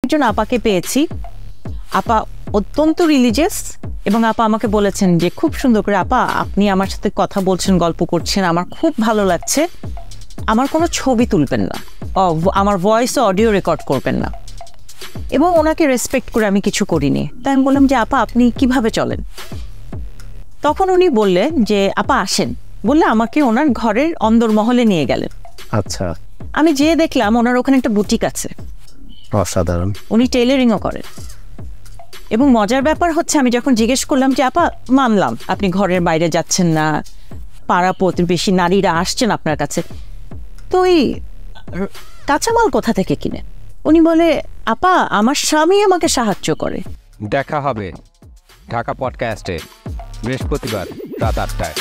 একজন আপাকে পেয়েছি, আপা অত্যন্ত রিলিজিয়াস, এবং আপা আমাকে বলেছেন যে খুব সুন্দর করে, আপা আপনি আমার সাথে কথা বলছেন, গল্প করছেন, আমার খুব ভালো লাগছে, আমার কোনো ছবি তুলবেন না, আমার ভয়েস অডিও রেকর্ড করবেন না। এবং ওনাকে রেসপেক্ট করে আমি কিছু করিনি। তাই আমি বললাম যে আপা আপনি কিভাবে চলেন? তখন উনি বললেন যে আপা আসেন, বললে আমাকে ওনার ঘরের অন্দরমহলে নিয়ে গেলেন। আচ্ছা, আমি যেয়ে দেখলাম ওনার ওখানে একটা বুটিক আছে, অসাধারণ। উনি টেইলারিংও করেন। এবং মজার ব্যাপার হচ্ছে, আমি যখন জিজ্ঞেস করলাম যে আপা মানলাম আপনি ঘরের বাইরে যাচ্ছেন না, পাড়া প্রতিবেশী নারীরা আসছেন আপনার কাছে, তো এই কাঁচামাল কোথা থেকে কিনে? উনি বলে আপা আমার স্বামী আমাকে সাহায্য করে। দেখা হবে ঢাকা পডকাস্টে বৃহস্পতিবার রাত 8টায়।